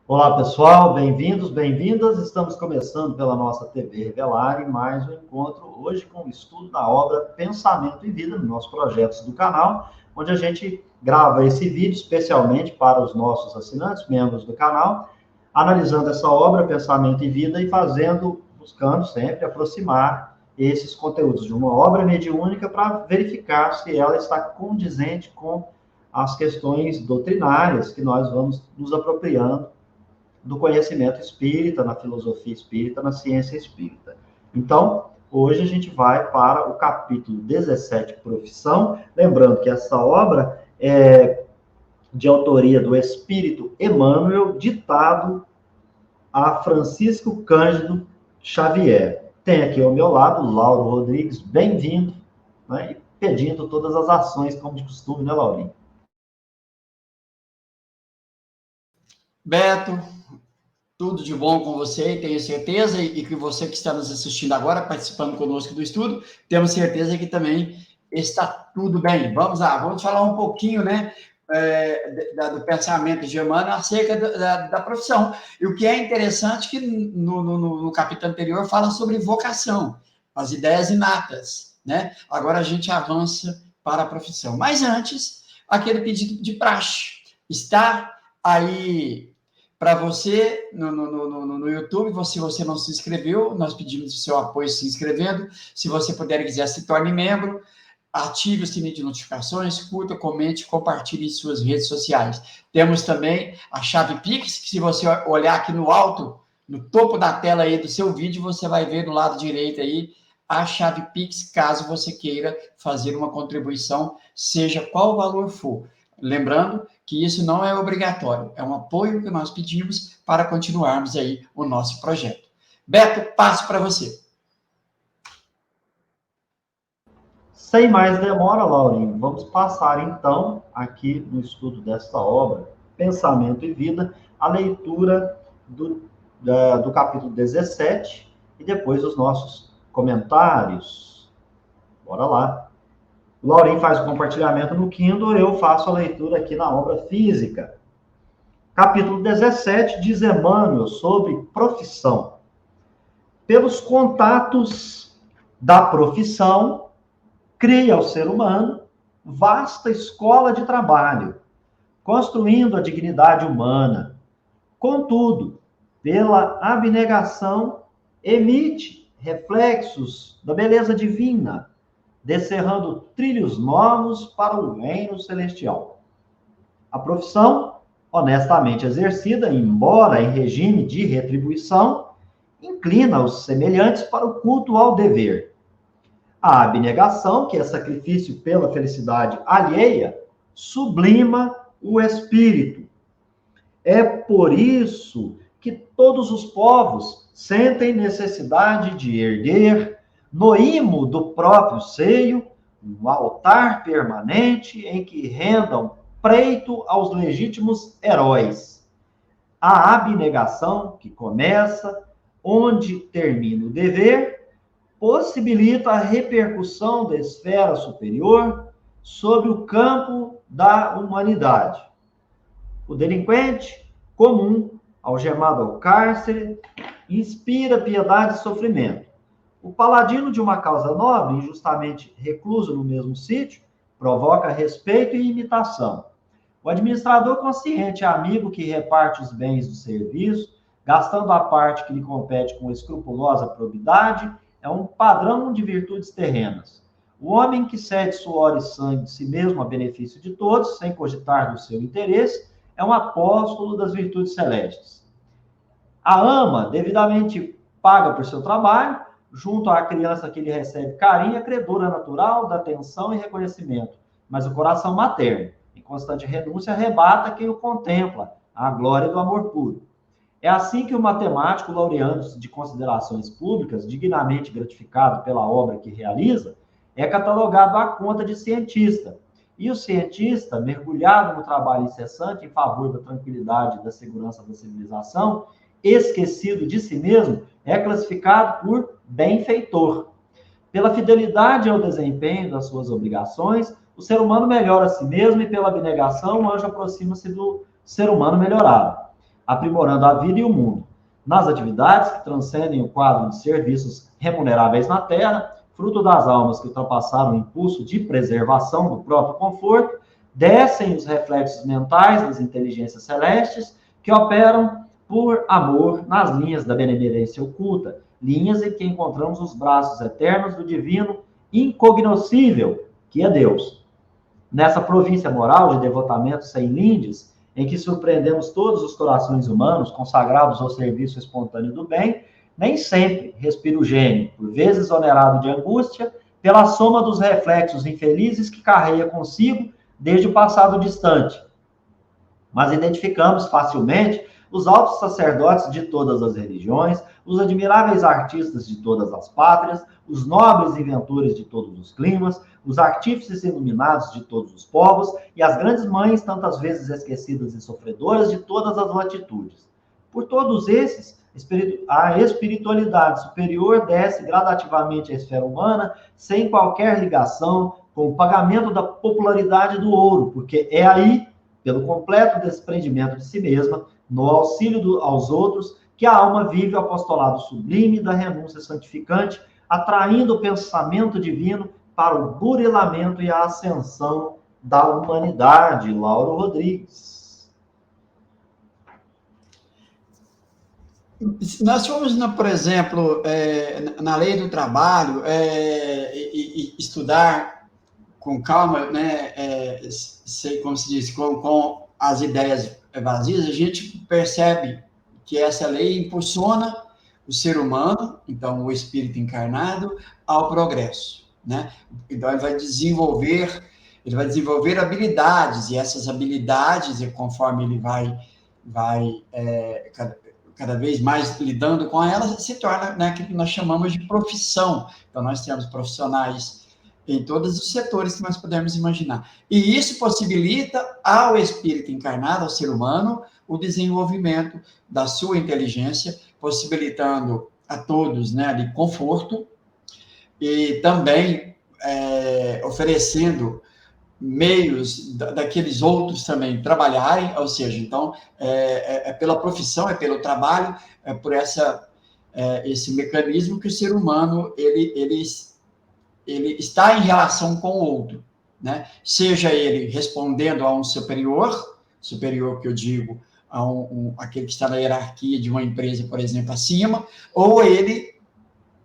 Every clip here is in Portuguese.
Olá, pessoal, bem-vindos, bem-vindas. Estamos começando pela nossa TV Revelar e mais um encontro hoje com o estudo da obra Pensamento e Vida, nos nossos projetos do canal, onde a gente grava esse vídeo especialmente para os nossos assinantes, membros do canal, analisando essa obra Pensamento e Vida e buscando sempre aproximar esses conteúdos de uma obra mediúnica para verificar se ela está condizente com as questões doutrinárias que nós vamos nos apropriando do conhecimento espírita, na filosofia espírita, na ciência espírita. Então, hoje a gente vai para o capítulo 17, Profissão, lembrando que essa obra é de autoria do Espírito Emmanuel, ditado a Francisco Cândido Xavier. Tem aqui ao meu lado Lauro Rodrigues, bem-vindo, né, e pedindo todas as ações, como de costume, né, Laurinho? Beto, tudo de bom com você, tenho certeza, e que você que está nos assistindo agora, participando conosco do estudo, temos certeza que também está tudo bem. Vamos lá, vamos falar um pouquinho, né, do pensamento de Emmanuel acerca da profissão. E o que é interessante que no capítulo anterior fala sobre vocação, as ideias inatas, né? Agora a gente avança para a profissão. Mas antes, aquele pedido de praxe. Está aí para você no YouTube, se você não se inscreveu, nós pedimos o seu apoio se inscrevendo. Se você puder e quiser, se torne membro. Ative o sininho de notificações, curta, comente, compartilhe em suas redes sociais. Temos também a chave Pix, que se você olhar aqui no alto, no topo da tela aí do seu vídeo, você vai ver no lado direito aí a chave Pix, caso você queira fazer uma contribuição, seja qual o valor for. Lembrando que isso não é obrigatório, é um apoio que nós pedimos para continuarmos aí o nosso projeto. Beto, passo para você. Sem mais demora, Laurinho, vamos passar então, aqui no estudo desta obra, Pensamento e Vida, a leitura do capítulo 17 e depois os nossos comentários. Bora lá. O Laurinho faz o compartilhamento no Kindle, eu faço a leitura aqui na obra física. Capítulo 17 diz Emmanuel sobre profissão. Pelos contatos da profissão, cria ao ser humano vasta escola de trabalho, construindo a dignidade humana. Contudo, pela abnegação, emite reflexos da beleza divina, descerrando trilhos novos para o reino celestial. A profissão, honestamente exercida, embora em regime de retribuição, inclina os semelhantes para o culto ao dever. A abnegação, que é sacrifício pela felicidade alheia, sublima o espírito. É por isso que todos os povos sentem necessidade de erguer, no imo do próprio seio, um altar permanente em que rendam preito aos legítimos heróis. A abnegação, que começa onde termina o dever, possibilita a repercussão da esfera superior sobre o campo da humanidade. O delinquente comum, algemado ao cárcere, inspira piedade e sofrimento. O paladino de uma causa nobre, injustamente recluso no mesmo sítio, provoca respeito e imitação. O administrador consciente é amigo que reparte os bens do serviço, gastando a parte que lhe compete com escrupulosa probidade, é um padrão de virtudes terrenas. O homem que cede suor e sangue de si mesmo a benefício de todos, sem cogitar do seu interesse, é um apóstolo das virtudes celestes. A ama, devidamente paga por seu trabalho, junto à criança que lhe recebe carinho, é credora natural da atenção e reconhecimento, mas o coração materno, em constante renúncia, arrebata quem o contempla, a glória do amor puro. É assim que o matemático, laureando-se de considerações públicas, dignamente gratificado pela obra que realiza, é catalogado à conta de cientista. E o cientista, mergulhado no trabalho incessante em favor da tranquilidade e da segurança da civilização, esquecido de si mesmo, é classificado por benfeitor. Pela fidelidade ao desempenho das suas obrigações, o ser humano melhora a si mesmo e pela abnegação, o anjo aproxima-se do ser humano melhorado. aprimorando a vida e o mundo, nas atividades que transcendem o quadro de serviços remuneráveis na Terra, fruto das almas que ultrapassaram o impulso de preservação do próprio conforto, descem os reflexos mentais das inteligências celestes que operam por amor nas linhas da benemerência oculta, linhas em que encontramos os braços eternos do divino incognoscível, que é Deus. Nessa província moral de devotamento sem lindes, em que surpreendemos todos os corações humanos consagrados ao serviço espontâneo do bem, nem sempre respira o gênio, por vezes onerado de angústia, pela soma dos reflexos infelizes que carrega consigo desde o passado distante. Mas identificamos facilmente os altos sacerdotes de todas as religiões, os admiráveis artistas de todas as pátrias, os nobres inventores de todos os climas, os artífices iluminados de todos os povos e as grandes mães, tantas vezes esquecidas e sofredoras, de todas as latitudes. Por todos esses, a espiritualidade superior desce gradativamente à esfera humana, sem qualquer ligação com o pagamento da popularidade do ouro, porque é aí, pelo completo desprendimento de si mesma, no auxílio aos outros, que a alma vive o apostolado sublime da renúncia santificante, atraindo o pensamento divino para o burilamento e a ascensão da humanidade. Lauro Rodrigues. Nós fomos, por exemplo, na lei do trabalho, estudar com calma, né, como se diz, com as ideias vazias, a gente percebe que essa lei impulsiona o ser humano, então o espírito encarnado, ao progresso, né? Então ele vai desenvolver habilidades, e essas habilidades, conforme ele vai cada vez mais lidando com elas, se torna, né, aquilo que nós chamamos de profissão. Então nós temos profissionais em todos os setores que nós podemos imaginar. E isso possibilita ao espírito encarnado, ao ser humano, o desenvolvimento da sua inteligência, possibilitando a todos, né, de conforto e também oferecendo meios daqueles outros também trabalharem, ou seja, então, pela profissão, pelo trabalho, por esse mecanismo que o ser humano, ele está em relação com o outro, né? Seja ele respondendo a um superior que eu digo, aquele que está na hierarquia de uma empresa, por exemplo, acima, ou ele,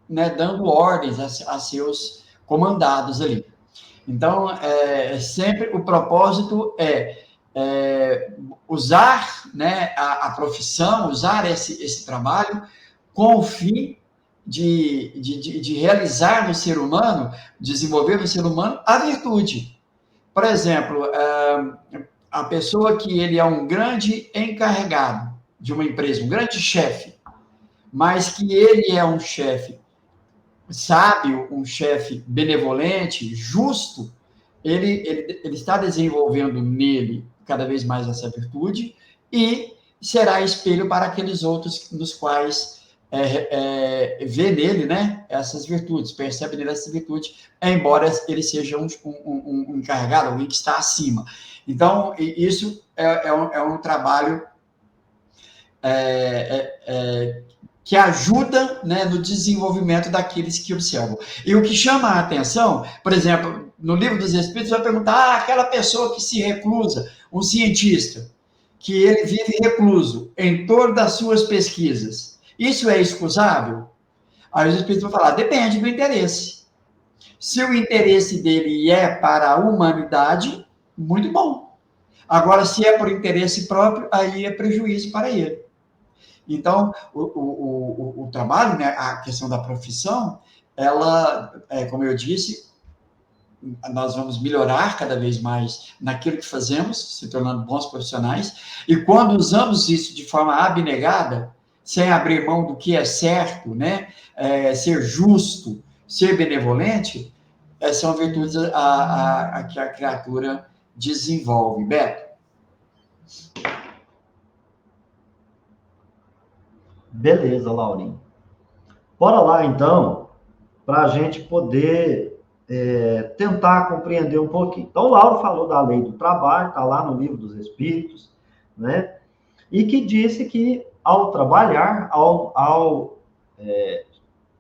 né, dando ordens a seus comandados ali. Então, sempre o propósito é usar, né, a profissão, usar esse trabalho com o fim de realizar no ser humano, desenvolver no ser humano a virtude. Por exemplo, a pessoa que ele é um grande encarregado de uma empresa, um grande chefe, mas que ele é um chefe sábio, um chefe benevolente, justo, ele está desenvolvendo nele cada vez mais essa virtude e será espelho para aqueles outros nos quais vê nele, né, essas virtudes, percebe nele essa virtude, embora ele seja um encarregado, alguém que está acima. Então, isso é um trabalho que ajuda, né, no desenvolvimento daqueles que observam. E o que chama a atenção, por exemplo, no Livro dos Espíritos, vai perguntar, aquela pessoa que se reclusa, um cientista, que ele vive recluso em torno das suas pesquisas, isso é excusável? Aí os Espíritos vão falar, depende do interesse. Se o interesse dele é para a humanidade, muito bom. Agora, se é por interesse próprio, aí é prejuízo para ele. Então, o trabalho, né, a questão da profissão, ela, como eu disse, nós vamos melhorar cada vez mais naquilo que fazemos, se tornando bons profissionais, e quando usamos isso de forma abnegada, sem abrir mão do que é certo, né, ser justo, ser benevolente, são virtudes que a criatura desenvolve. Beto? Beleza, Laurinho. Bora lá, então, para a gente poder tentar compreender um pouquinho. Então, o Lauro falou da lei do trabalho, está lá no Livro dos Espíritos, né? e que disse que, ao trabalhar, ao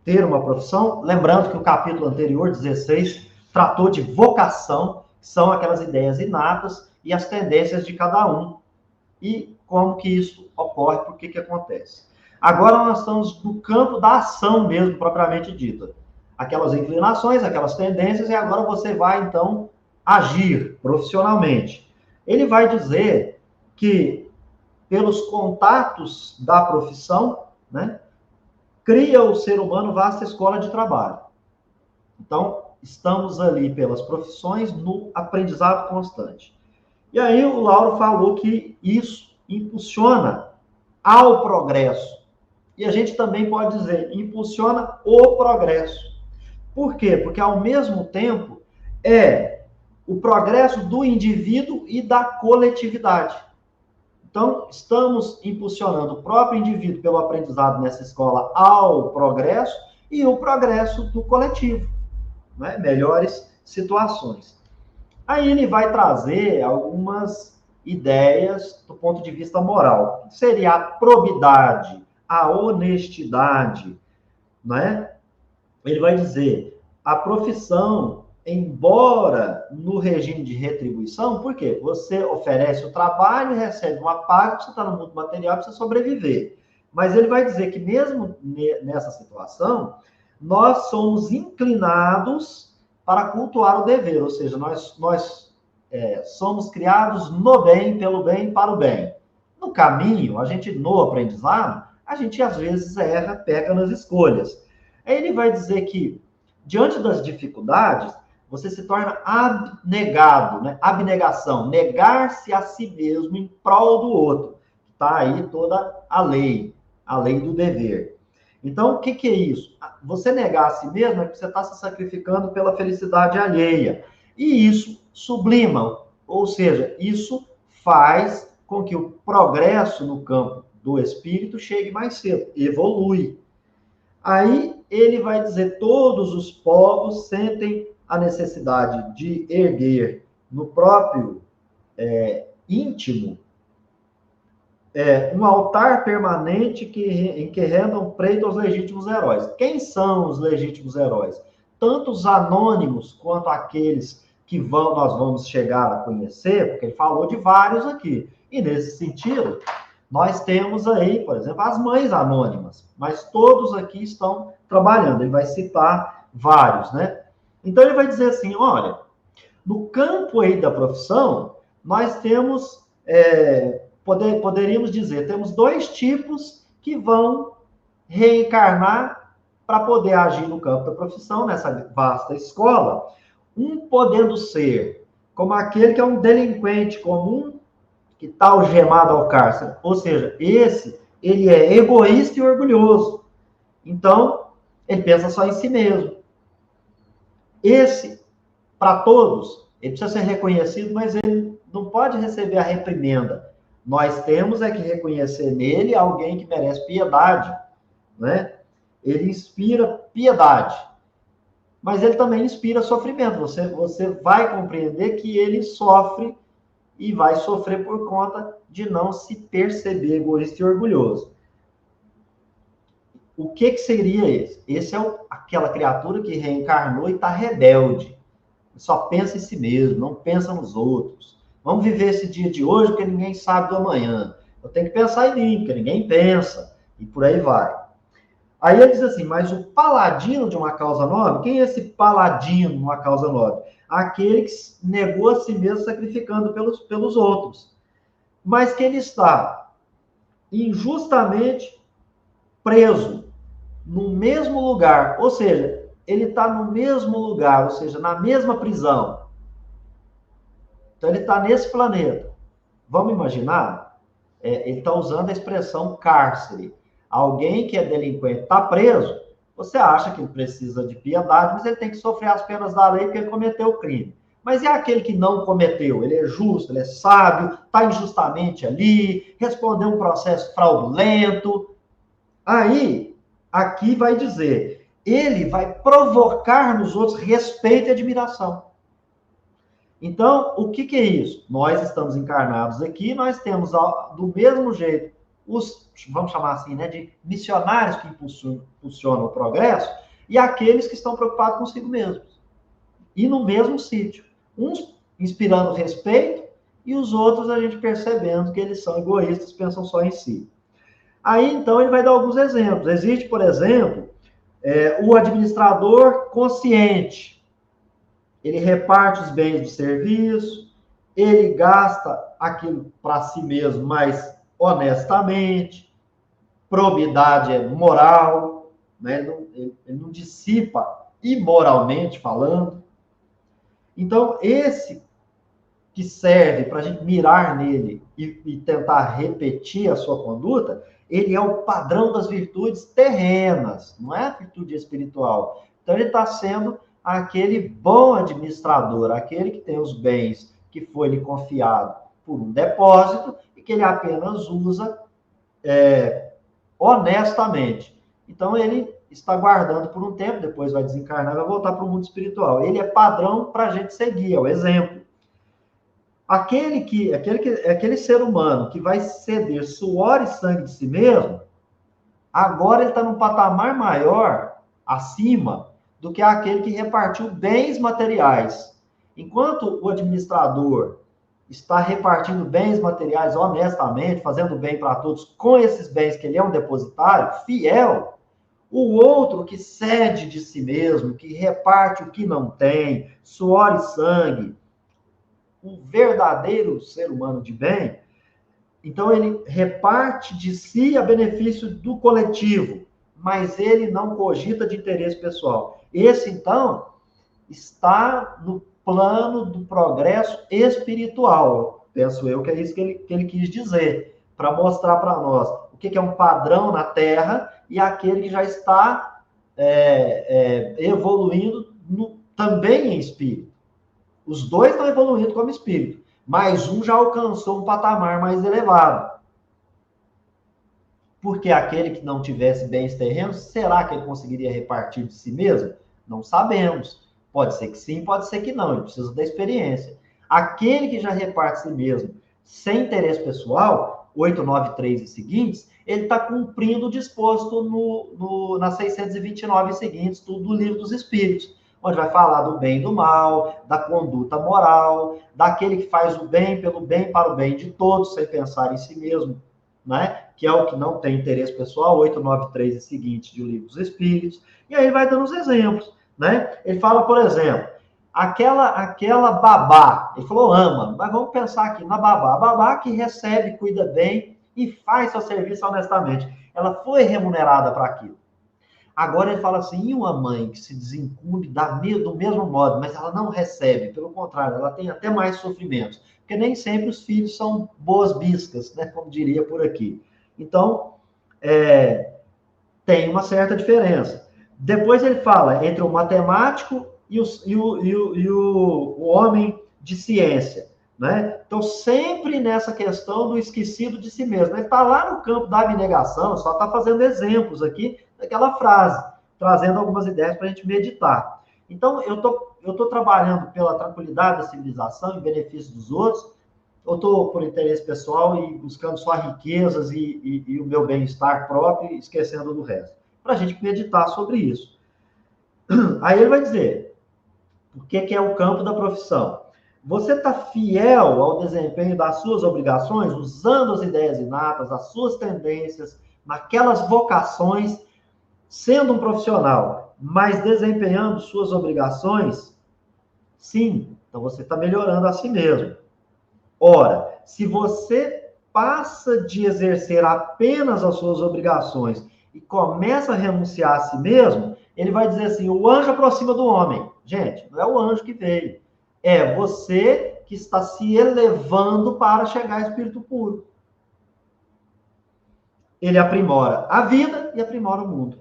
ter uma profissão, lembrando que o capítulo anterior, 16, tratou de vocação, que são aquelas ideias inatas e as tendências de cada um, e como que isso ocorre, por que acontece. Agora nós estamos no campo da ação mesmo, propriamente dita. Aquelas inclinações, aquelas tendências, e agora você vai, então, agir profissionalmente. Ele vai dizer que, pelos contatos da profissão, né, cria o ser humano vasta escola de trabalho. Então, estamos ali pelas profissões no aprendizado constante. E aí o Lauro falou que isso impulsiona ao progresso. E a gente também pode dizer, impulsiona o progresso. Por quê? Porque, ao mesmo tempo, é o progresso do indivíduo e da coletividade. Então, estamos impulsionando o próprio indivíduo pelo aprendizado nessa escola ao progresso e o progresso do coletivo, né? Melhores situações. Aí ele vai trazer algumas ideias do ponto de vista moral. Seria a probidade, a honestidade, né? Ele vai dizer, a profissão, embora no regime de retribuição, por quê? Você oferece o trabalho, recebe uma paga, você está no mundo material, precisa sobreviver. Mas ele vai dizer que mesmo nessa situação, nós somos inclinados para cultuar o dever, ou seja, nós somos criados no bem, pelo bem, para o bem. No caminho, no aprendizado, a gente às vezes erra, peca nas escolhas. Aí ele vai dizer que, diante das dificuldades, você se torna abnegado, né? Abnegação, negar-se a si mesmo em prol do outro. Está aí toda a lei do dever. Então, o que é isso? Você negar a si mesmo é que você está se sacrificando pela felicidade alheia. E isso sublima, ou seja, isso faz com que o progresso no campo do espírito chegue mais cedo, evolui. Aí ele vai dizer, todos os povos sentem a necessidade de erguer no próprio íntimo um altar permanente em que rendam preito aos legítimos heróis. Quem são os legítimos heróis? Tanto os anônimos quanto aqueles que nós vamos chegar a conhecer, porque ele falou de vários aqui. E nesse sentido, nós temos aí, por exemplo, as mães anônimas, mas todos aqui estão trabalhando. Ele vai citar vários, né? Então ele vai dizer assim, olha, no campo aí da profissão, nós temos, poderíamos dizer, temos dois tipos que vão reencarnar para poder agir no campo da profissão, nessa vasta escola, um podendo ser como aquele que é um delinquente comum, que está algemado ao cárcere. Ou seja, ele é egoísta e orgulhoso. Então, ele pensa só em si mesmo. Esse, para todos, ele precisa ser reconhecido, mas ele não pode receber a reprimenda. Nós temos que reconhecer nele alguém que merece piedade, né? Ele inspira piedade, mas ele também inspira sofrimento. Você vai compreender que ele sofre e vai sofrer por conta de não se perceber egoísta e orgulhoso. O que seria esse? Esse é aquela criatura que reencarnou e está rebelde. Só pensa em si mesmo, não pensa nos outros. Vamos viver esse dia de hoje porque ninguém sabe do amanhã. Eu tenho que pensar em mim, porque ninguém pensa. E por aí vai. Aí ele diz assim, mas o paladino de uma causa nobre, quem é esse paladino de uma causa nobre? Aquele que negou a si mesmo sacrificando pelos outros. Mas que ele está injustamente preso no mesmo lugar, ou seja, ele está no mesmo lugar, ou seja, na mesma prisão. Então ele está nesse planeta. Vamos imaginar? Ele está usando a expressão cárcere. Alguém que é delinquente está preso, você acha que ele precisa de piedade, mas ele tem que sofrer as penas da lei porque ele cometeu o crime. Mas é aquele que não cometeu, ele é justo, ele é sábio, está injustamente ali, respondeu um processo fraudulento. Aí, aqui vai dizer, ele vai provocar nos outros respeito e admiração. Então, o que é isso? Nós estamos encarnados aqui, nós temos, do mesmo jeito, os, vamos chamar assim, né, de missionários que impulsionam o progresso, e aqueles que estão preocupados consigo mesmos. E no mesmo sítio. Uns inspirando respeito, e os outros a gente percebendo que eles são egoístas, pensam só em si. Aí, então, ele vai dar alguns exemplos. Existe, por exemplo, o administrador consciente. Ele reparte os bens do serviço, ele gasta aquilo para si mesmo, mas honestamente, probidade é moral, né? Ele não dissipa imoralmente falando. Então, esse que serve para a gente mirar nele e tentar repetir a sua conduta, ele é o padrão das virtudes terrenas, não é a virtude espiritual. Então, ele está sendo aquele bom administrador, aquele que tem os bens que foi lhe confiado por um depósito e que ele apenas usa honestamente. Então, ele está guardando por um tempo, depois vai desencarnar, vai voltar para o mundo espiritual. Ele é padrão para a gente seguir, é o exemplo. Aquele ser humano que vai ceder suor e sangue de si mesmo, agora ele está num patamar maior, acima, do que aquele que repartiu bens materiais. Enquanto o administrador está repartindo bens materiais honestamente, fazendo bem para todos com esses bens que ele é um depositário, fiel, o outro que cede de si mesmo, que reparte o que não tem, suor e sangue, um verdadeiro ser humano de bem, então ele reparte de si a benefício do coletivo, mas ele não cogita de interesse pessoal. Esse, então, está no plano do progresso espiritual. Penso eu que é isso que ele quis dizer, para mostrar para nós o que é um padrão na Terra e aquele que já está evoluindo também em espírito. Os dois estão evoluindo como espírito, mas um já alcançou um patamar mais elevado. Porque aquele que não tivesse bens terrenos, será que ele conseguiria repartir de si mesmo? Não sabemos. Pode ser que sim, pode ser que não. Ele precisa da experiência. Aquele que já reparte si mesmo sem interesse pessoal, 893 e seguintes, ele está cumprindo o disposto nas 629 seguintes, tudo do Livro dos Espíritos, onde vai falar do bem e do mal, da conduta moral, daquele que faz o bem pelo bem para o bem de todos, sem pensar em si mesmo, né? Que é o que não tem interesse pessoal, 893 e seguinte de O Livro dos Espíritos. E aí ele vai dando os exemplos, né? Ele fala, por exemplo, aquela babá, ele falou ama, mas vamos pensar aqui na babá. A babá que recebe, cuida bem e faz seu serviço honestamente. Ela foi remunerada para aquilo. Agora ele fala assim, e uma mãe que se desincumbe do mesmo modo, mas ela não recebe, pelo contrário, ela tem até mais sofrimentos, porque nem sempre os filhos são boas biscas, né, como diria por aqui. Então, tem uma certa diferença. Depois ele fala entre o matemático e o homem de ciência, né? Então, sempre nessa questão do esquecido de si mesmo. Ele está lá no campo da abnegação, só está fazendo exemplos aqui daquela frase, trazendo algumas ideias para a gente meditar. Então, eu tô trabalhando pela tranquilidade da civilização, em benefício dos outros, eu estou por interesse pessoal e buscando só riquezas e o meu bem-estar próprio, esquecendo do resto. Para a gente meditar sobre isso. Aí ele vai dizer, o que é o campo da profissão? Você está fiel ao desempenho das suas obrigações, usando as ideias inatas, as suas tendências, naquelas vocações, sendo um profissional, mas desempenhando suas obrigações? Sim, então você está melhorando a si mesmo. Ora, se você passa de exercer apenas as suas obrigações e começa a renunciar a si mesmo, ele vai dizer assim, o anjo aproxima do homem. Gente, não é o anjo que veio. É você que está se elevando para chegar ao espírito puro. Ele aprimora a vida e aprimora o mundo.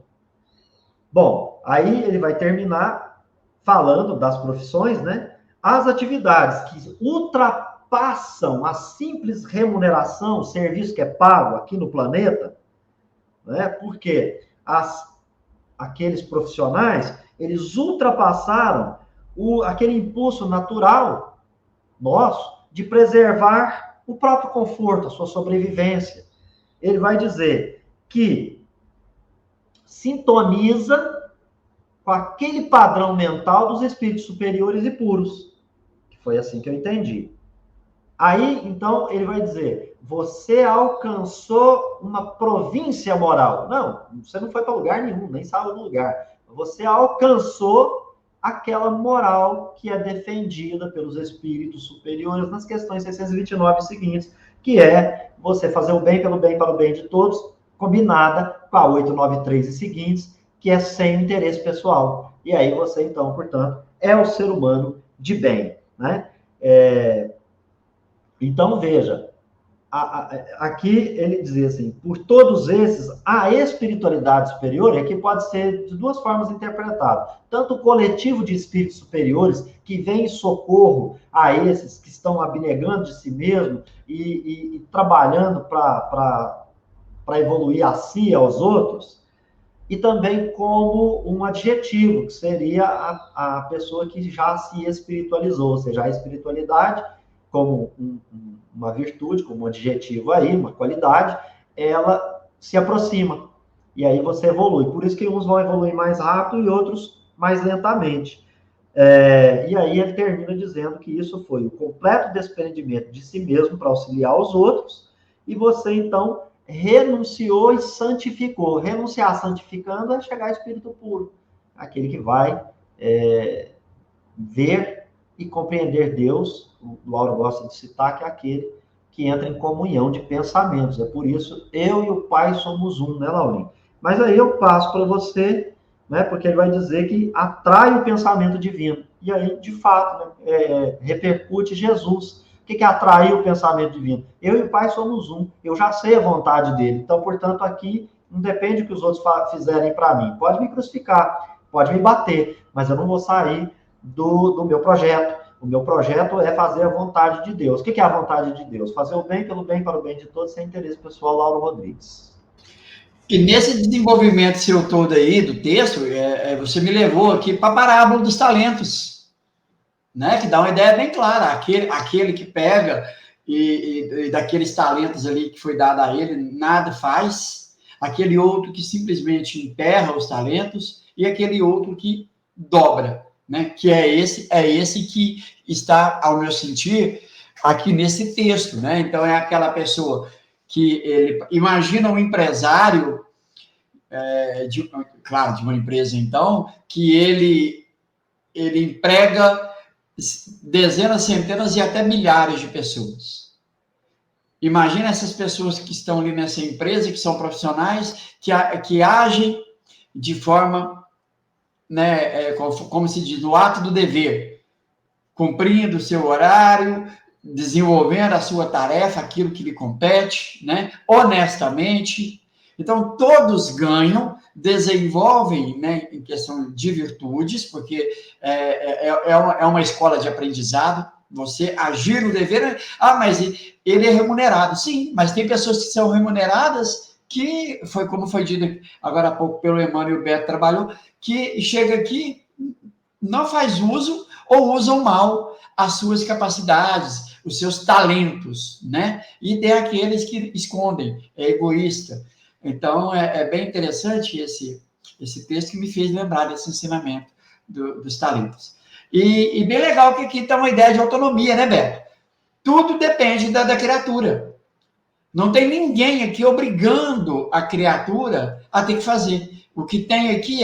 Bom, aí ele vai terminar falando das profissões, né? As atividades que ultrapassam a simples remuneração, o serviço que é pago aqui no planeta, né? Porque aqueles profissionais, eles ultrapassaram aquele impulso natural nosso de preservar o próprio conforto, a sua sobrevivência. Ele vai dizer que sintoniza com aquele padrão mental dos espíritos superiores e puros. Que foi assim que eu entendi. Aí, então, ele vai dizer, você alcançou uma província moral. Não, você não foi para lugar nenhum, nem saiu do lugar. Você alcançou aquela moral que é defendida pelos espíritos superiores nas questões 629 seguintes, que é você fazer o bem pelo bem para o bem de todos, combinada com a 893 e seguintes, que é sem interesse pessoal. E aí você, então, portanto, é o ser humano de bem, né? Então, veja, aqui ele dizia assim, por todos esses, a espiritualidade superior, e aqui pode ser de duas formas interpretado. Tanto o coletivo de espíritos superiores, que vem em socorro a esses que estão abnegando de si mesmo e trabalhando para evoluir a si e aos outros, e também como um adjetivo, que seria a pessoa que já se espiritualizou, ou seja, a espiritualidade como uma virtude, como um adjetivo aí, uma qualidade, ela se aproxima. E aí você evolui. Por isso que uns vão evoluir mais rápido e outros mais lentamente. E aí ele termina dizendo que isso foi o completo desprendimento de si mesmo para auxiliar os outros, e você, então, renunciou e santificou. Renunciar santificando é chegar ao espírito puro, aquele que vai ver e compreender Deus. O Lauro gosta de citar que é aquele que entra em comunhão de pensamentos. É por isso, eu e o Pai somos um, né, Laurinho? Mas aí eu passo para você, né, porque ele vai dizer que atrai o pensamento divino. E aí, de fato, né, repercute Jesus. O que é atrair o pensamento divino? Eu e o Pai somos um. Eu já sei a vontade dele. Então, portanto, aqui não depende do que os outros fizerem para mim. Pode me crucificar, pode me bater, mas eu não vou sair do meu projeto. O meu projeto é fazer a vontade de Deus. O que é a vontade de Deus? Fazer o bem pelo bem para o bem de todos, sem interesse pessoal, Lauro Rodrigues. E nesse desenvolvimento seu todo aí, do texto, você me levou aqui para a parábola dos talentos, né? Que dá uma ideia bem clara. Aquele que pega e daqueles talentos ali que foi dado a ele, nada faz. Aquele outro que simplesmente enterra os talentos e aquele outro que dobra, né? Que é esse que está, ao meu sentir, aqui nesse texto, né? Então, é aquela pessoa que ele imagina um empresário, claro, de uma empresa, então, que ele emprega dezenas, centenas e até milhares de pessoas. Imagina essas pessoas que estão ali nessa empresa, que são profissionais, que agem de forma, né, como se diz, no ato do dever, cumprindo o seu horário, desenvolvendo a sua tarefa, aquilo que lhe compete, né, honestamente. Então, todos ganham, desenvolvem, né, em questão de virtudes, porque é uma escola de aprendizado, você agir no dever. Mas ele é remunerado. Sim, mas tem pessoas que são remuneradas, que foi como foi dito agora há pouco pelo Emmanuel e o Beto trabalhou, que chega aqui, não faz uso ou usam mal as suas capacidades, os seus talentos, né? E tem aqueles que escondem, é egoísta. Então, é bem interessante esse texto que me fez lembrar desse ensinamento dos talentos. E bem legal que aqui está uma ideia de autonomia, né, Beto? Tudo depende da criatura. Não tem ninguém aqui obrigando a criatura a ter que fazer. O que tem aqui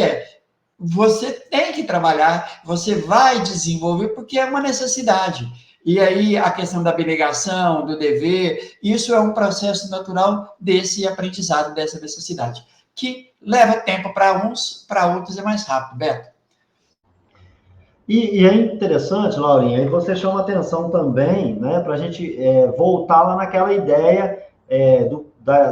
você tem que trabalhar, você vai desenvolver, porque é uma necessidade. E aí, a questão da abnegação, do dever, isso é um processo natural desse aprendizado, dessa necessidade, que leva tempo para uns, para outros é mais rápido, Beto. E é interessante, Laurinha, aí você chama atenção também, né, para a gente voltar lá naquela ideia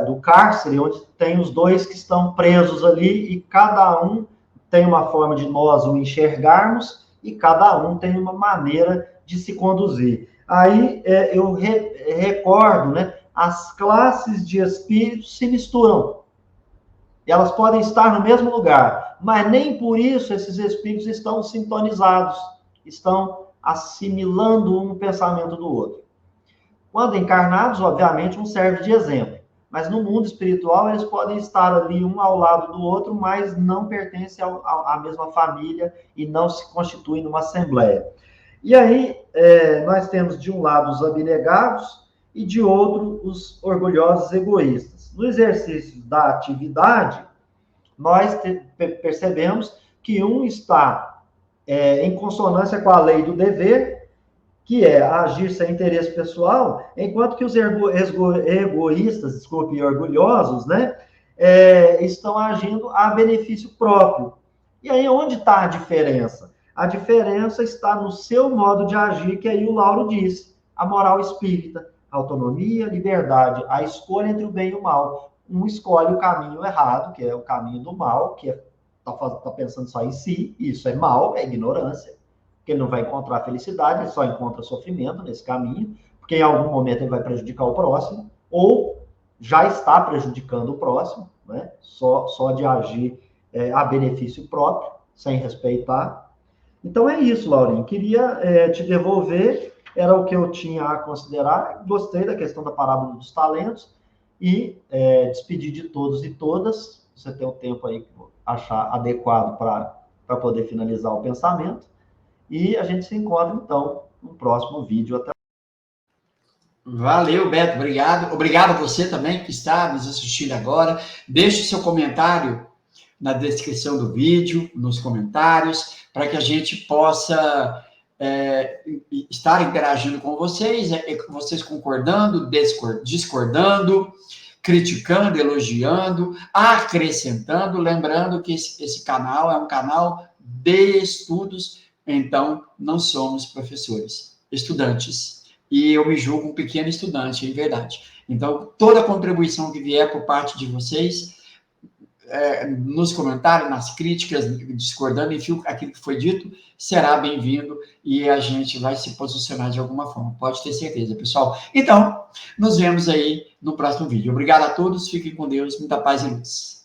do cárcere, onde tem os dois que estão presos ali, e cada um tem uma forma de nós o enxergarmos, e cada um tem uma maneira de se conduzir. Aí eu recordo, né, as classes de espíritos se misturam. Elas podem estar no mesmo lugar, mas nem por isso esses espíritos estão sintonizados, estão assimilando um pensamento do outro. Quando encarnados, obviamente, um serve de exemplo. Mas no mundo espiritual, eles podem estar ali um ao lado do outro, mas não pertencem à mesma família e não se constituem numa assembleia. E aí, nós temos de um lado os abnegados e de outro os orgulhosos egoístas. No exercício da atividade, nós percebemos que um está em consonância com a lei do dever, que é agir sem interesse pessoal, enquanto que os egoístas, desculpe, e orgulhosos, né, estão agindo a benefício próprio. E aí, onde está a diferença? A diferença está no seu modo de agir, que aí o Lauro disse, a moral espírita, autonomia, liberdade, a escolha entre o bem e o mal. Um escolhe o caminho errado, que é o caminho do mal, que está pensando só em si, isso é mal, é ignorância, porque ele não vai encontrar felicidade, ele só encontra sofrimento nesse caminho, porque em algum momento ele vai prejudicar o próximo, ou já está prejudicando o próximo, né? Só de agir a benefício próprio, sem respeitar. Então é isso, Laurinho. Queria te devolver, era o que eu tinha a considerar. Gostei da questão da parábola dos talentos e despedir de todos e todas. Você tem o tempo aí que achar adequado para poder finalizar o pensamento. E a gente se encontra, então, no próximo vídeo. Até. Valeu, Beto. Obrigado. Obrigado a você também que está nos assistindo agora. Deixe seu comentário na descrição do vídeo, nos comentários, para que a gente possa estar interagindo com vocês, vocês concordando, discordando, criticando, elogiando, acrescentando, lembrando que esse canal é um canal de estudos, então não somos professores, estudantes. E eu me julgo um pequeno estudante, em verdade. Então, toda contribuição que vier por parte de vocês, nos comentários, nas críticas, discordando, enfim, aquilo que foi dito, será bem-vindo e a gente vai se posicionar de alguma forma, pode ter certeza, pessoal. Então, nos vemos aí no próximo vídeo. Obrigado a todos, fiquem com Deus, muita paz e luz.